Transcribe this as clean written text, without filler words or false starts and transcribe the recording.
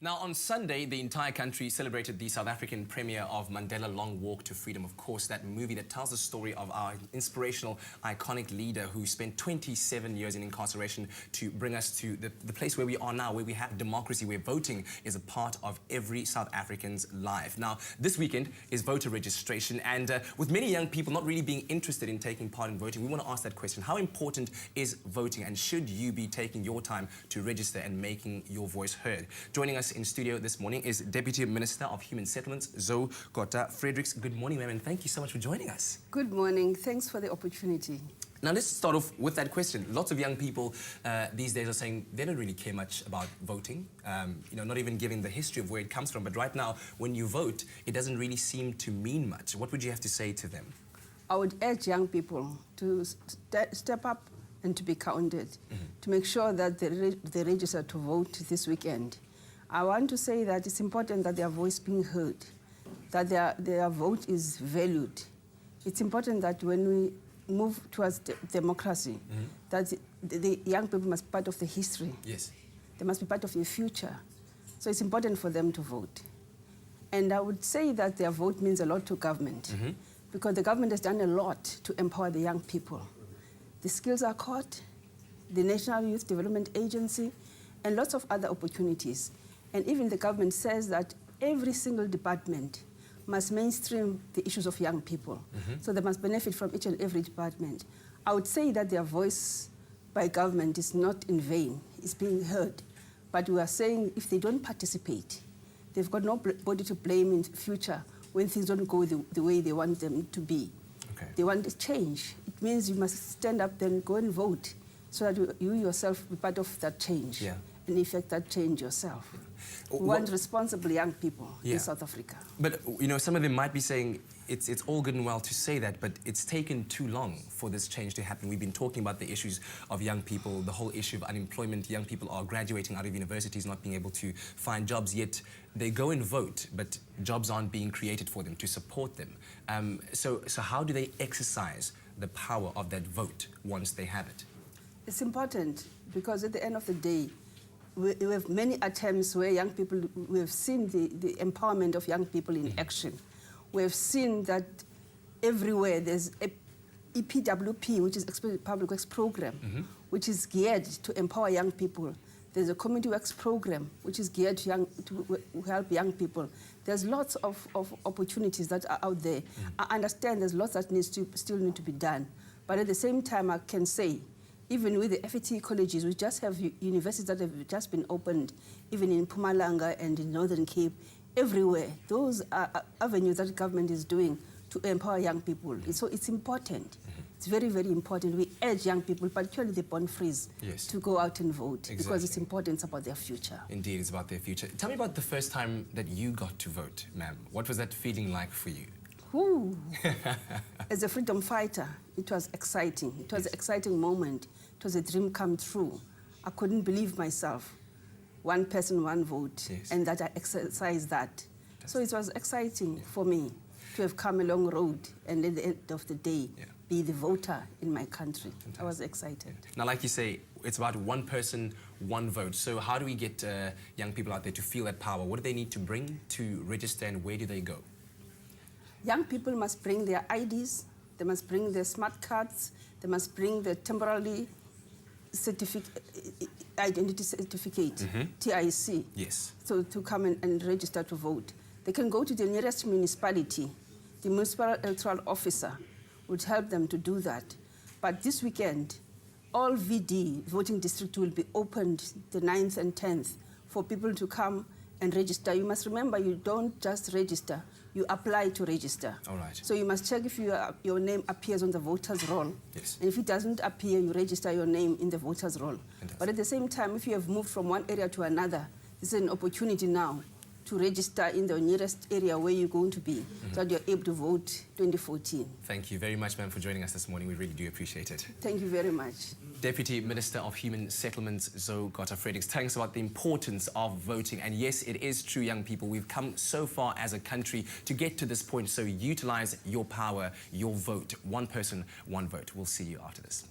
Now, on Sunday, the entire country celebrated the South African premiere of Mandela Long Walk to Freedom. Of course, that movie that tells the story of our inspirational, iconic leader who spent 27 years in incarceration to bring us to the place where we are now, where we have democracy, where voting is a part of every South African's life. Now, this weekend is voter registration, and with many young people not really being interested in taking part in voting, we want to ask that question. How important is voting, and should you be taking your time to register and making your voice heard? Joining us in studio this morning is Deputy Minister of Human Settlements, Zoe Fredericks. Good morning, ma'am, and thank you so much for joining us. Good morning. Thanks for the opportunity. Now, let's start off with that question. Lots of young people these days are saying they don't really care much about voting, not even given the history of where it comes from. But right now, when you vote, it doesn't really seem to mean much. What would you have to say to them? I would urge young people to step up and to be counted, to make sure that they register to vote this weekend. I want to say that it's important that their voice being heard, that their vote is valued. It's important that when we move towards democracy, that the young people must be part of the history. Yes. They must be part of the future. So it's important for them to vote. And I would say that their vote means a lot to government, because the government has done a lot to empower the young people. The Skills are Court, the National Youth Development Agency, and lots of other opportunities. And even the government says that every single department must mainstream the issues of young people. So they must benefit from each and every department. I would say that their voice by government is not in vain. It's being heard. But we are saying if they don't participate, they've got nobody to blame in the future when things don't go the way they want them to be. Okay. They want a change. It means you must stand up, then go and vote, so that you yourself be part of that change. Yeah. And effect that change yourself. We want responsible young people in South Africa. But, some of them might be saying it's all good and well to say that, but it's taken too long for this change to happen. We've been talking about the issues of young people, the whole issue of unemployment. Young people are graduating out of universities, not being able to find jobs, yet they go and vote, but jobs aren't being created for them to support them. So how do they exercise the power of that vote once they have it? It's important, because at the end of the day, we have many attempts where young people, we have seen the empowerment of young people in action. We have seen that everywhere there's a EPWP, which is Expanded Public Works Program, which is geared to empower young people. There's a Community Works Program, which is geared to help young people. There's lots of opportunities that are out there. I understand there's lots that still need to be done. But at the same time, I can say, even with the FET colleges, we just have universities that have just been opened, even in Mpumalanga and in Northern Cape, everywhere. Those are avenues that the government is doing to empower young people. So it's important. It's very, very important. We urge young people, particularly the born-frees, to go out and vote, because it's important. It's about their future. Indeed, it's about their future. Tell me about the first time that you got to vote, ma'am. What was that feeling like for you? Ooh. As a freedom fighter, it was exciting. It was an exciting moment. It was a dream come true. I couldn't believe myself. One person, one vote, and that I exercised that. So it was exciting for me to have come a long road and at the end of the day, be the voter in my country. Fantastic. I was excited. Now, like you say, it's about one person, one vote. So how do we get young people out there to feel that power? What do they need to bring to register, and where do they go? Young people must bring their IDs, they must bring their smart cards, they must bring their temporary identity certificate, TIC, so to come and register to vote. They can go to the nearest municipality. The municipal electoral officer would help them to do that. But this weekend, all VD, voting district, will be opened the 9th and 10th for people to come and register. You must remember, you don't just register, you apply to register. All right. So you must check if your name appears on the voters' roll. Yes. And if it doesn't appear, you register your name in the voters' roll. Fantastic. But at the same time, if you have moved from one area to another, this is an opportunity now to register in the nearest area where you're going to be, so that you're able to vote 2014. Thank you very much, ma'am, for joining us this morning. We really do appreciate it. Thank you very much. Deputy Minister of Human Settlements, Zoe Fredericks, telling us about the importance of voting. And yes, it is true, young people. We've come so far as a country to get to this point, so utilize your power, your vote. One person, one vote. We'll see you after this.